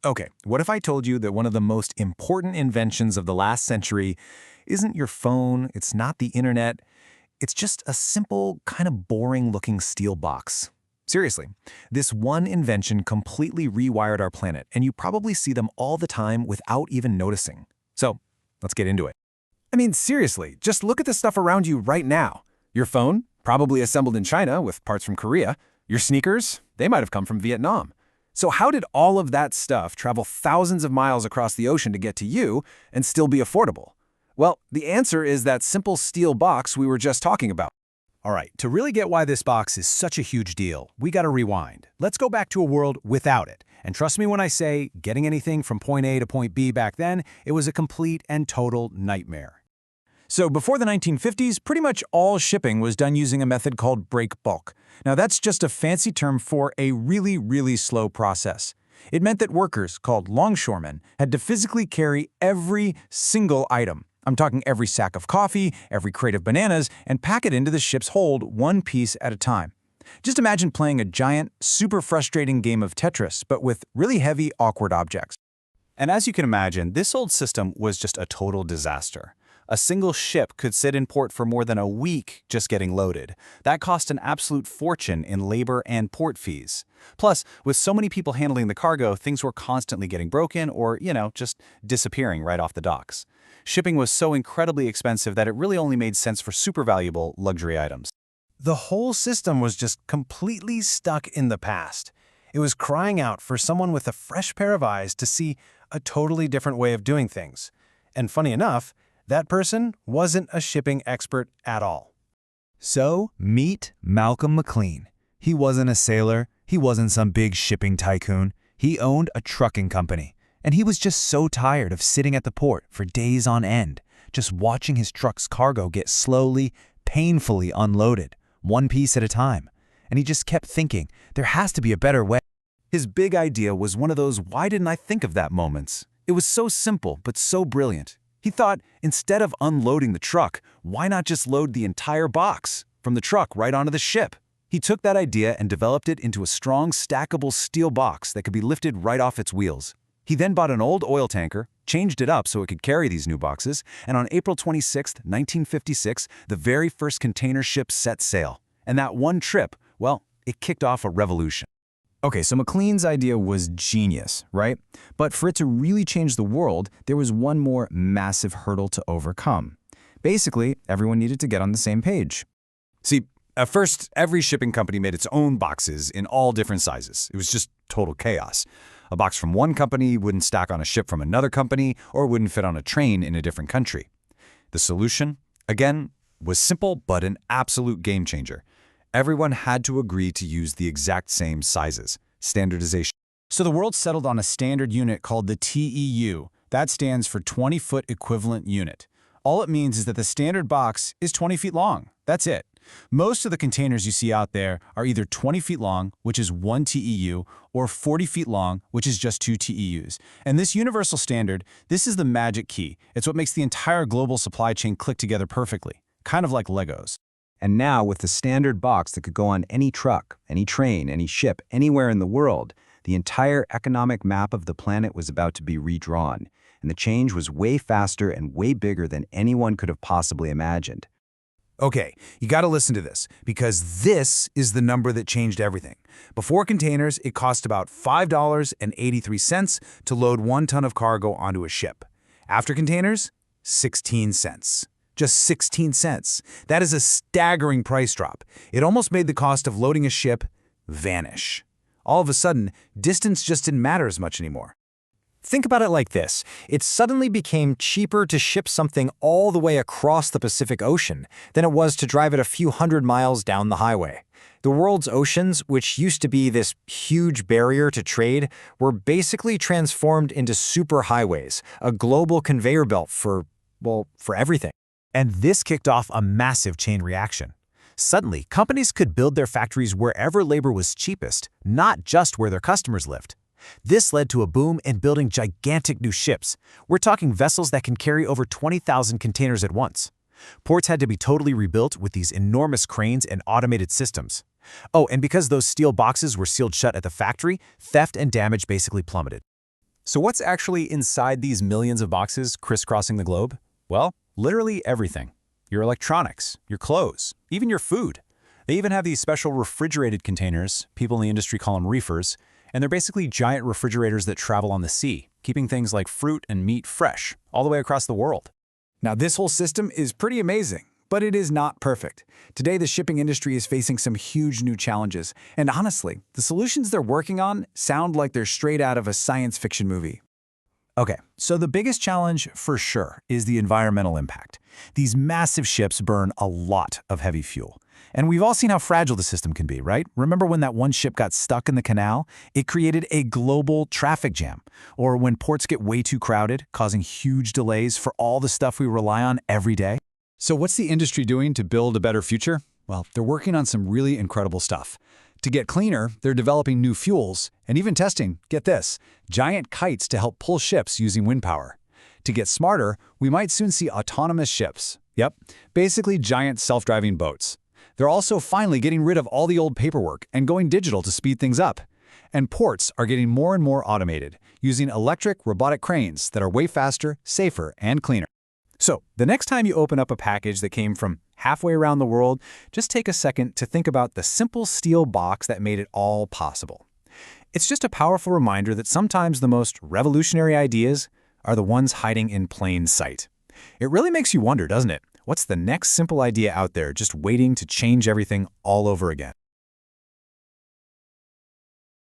Okay, what if I told you that one of the most important inventions of the last century isn't your phone, it's not the internet, it's just a simple, kind of boring-looking steel box? Seriously, this one invention completely rewired our planet, and you probably see them all the time without even noticing. So, let's get into it. I mean, seriously, just look at the stuff around you right now. Your phone, probably assembled in China with parts from Korea. Your sneakers, they might have come from Vietnam. So how did all of that stuff travel thousands of miles across the ocean to get to you and still be affordable? Well, the answer is that simple steel box we were just talking about. All right, to really get why this box is such a huge deal, we gotta rewind. Let's go back to a world without it. And trust me when I say, getting anything from point A to point B back then, it was a complete and total nightmare. So before the 1950s, pretty much all shipping was done using a method called break bulk. Now that's just a fancy term for a really, really slow process. It meant that workers, called longshoremen, had to physically carry every single item. I'm talking every sack of coffee, every crate of bananas, and pack it into the ship's hold one piece at a time. Just imagine playing a giant, super frustrating game of Tetris, but with really heavy, awkward objects. And as you can imagine, this old system was just a total disaster. A single ship could sit in port for more than a week just getting loaded. That cost an absolute fortune in labor and port fees. Plus, with so many people handling the cargo, things were constantly getting broken or, just disappearing right off the docks. Shipping was so incredibly expensive that it really only made sense for super valuable luxury items. The whole system was just completely stuck in the past. It was crying out for someone with a fresh pair of eyes to see a totally different way of doing things. And funny enough, that person wasn't a shipping expert at all. So, meet Malcom McLean. He wasn't a sailor, he wasn't some big shipping tycoon. He owned a trucking company, and he was just so tired of sitting at the port for days on end, just watching his truck's cargo get slowly, painfully unloaded, one piece at a time. And he just kept thinking, there has to be a better way. His big idea was one of those why didn't I think of that moments. It was so simple, but so brilliant. He thought, instead of unloading the truck, why not just load the entire box from the truck right onto the ship? He took that idea and developed it into a strong, stackable steel box that could be lifted right off its wheels. He then bought an old oil tanker, changed it up so it could carry these new boxes, and on April 26, 1956, the very first container ship set sail. And that one trip, well, it kicked off a revolution. Okay, so McLean's idea was genius, right? But for it to really change the world, there was one more massive hurdle to overcome. Basically, everyone needed to get on the same page. See, at first, every shipping company made its own boxes in all different sizes. It was just total chaos. A box from one company wouldn't stack on a ship from another company or wouldn't fit on a train in a different country. The solution, again, was simple but an absolute game changer. Everyone had to agree to use the exact same sizes. Standardization. So the world settled on a standard unit called the TEU. That stands for 20-foot equivalent unit. All it means is that the standard box is 20 feet long. That's it. Most of the containers you see out there are either 20 feet long, which is 1 TEU, or 40 feet long, which is just 2 TEUs. And this universal standard, this is the magic key. It's what makes the entire global supply chain click together perfectly, kind of like Legos. And now, with the standard box that could go on any truck, any train, any ship, anywhere in the world, the entire economic map of the planet was about to be redrawn, and the change was way faster and way bigger than anyone could have possibly imagined. Okay, you gotta listen to this, because this is the number that changed everything. Before containers, it cost about $5.83 to load 1 ton of cargo onto a ship. After containers, 16 cents. Just 16 cents. That is a staggering price drop. It almost made the cost of loading a ship vanish. All of a sudden, distance just didn't matter as much anymore. Think about it like this. It suddenly became cheaper to ship something all the way across the Pacific Ocean than it was to drive it a few hundred miles down the highway. The world's oceans, which used to be this huge barrier to trade, were basically transformed into superhighways, a global conveyor belt for everything. And this kicked off a massive chain reaction. Suddenly, companies could build their factories wherever labor was cheapest, not just where their customers lived. This led to a boom in building gigantic new ships. We're talking vessels that can carry over 20,000 containers at once. Ports had to be totally rebuilt with these enormous cranes and automated systems. Oh, and because those steel boxes were sealed shut at the factory, theft and damage basically plummeted. So what's actually inside these millions of boxes crisscrossing the globe? Well, literally everything. Your electronics, your clothes, even your food. They even have these special refrigerated containers, people in the industry call them reefers, and they're basically giant refrigerators that travel on the sea, keeping things like fruit and meat fresh, all the way across the world. Now, this whole system is pretty amazing, but it is not perfect. Today, the shipping industry is facing some huge new challenges, and honestly, the solutions they're working on sound like they're straight out of a science fiction movie. Okay, so the biggest challenge for sure is the environmental impact. These massive ships burn a lot of heavy fuel. And we've all seen how fragile the system can be, right? Remember when that one ship got stuck in the canal? It created a global traffic jam. Or when ports get way too crowded, causing huge delays for all the stuff we rely on every day. So what's the industry doing to build a better future? Well, they're working on some really incredible stuff. To get cleaner, they're developing new fuels and even testing, get this, giant kites to help pull ships using wind power. To get smarter, we might soon see autonomous ships. Yep, basically giant self-driving boats. They're also finally getting rid of all the old paperwork and going digital to speed things up. And ports are getting more and more automated, using electric robotic cranes that are way faster, safer, and cleaner. So, the next time you open up a package that came from halfway around the world, just take a second to think about the simple steel box that made it all possible. It's just a powerful reminder that sometimes the most revolutionary ideas are the ones hiding in plain sight. It really makes you wonder, doesn't it? What's the next simple idea out there just waiting to change everything all over again?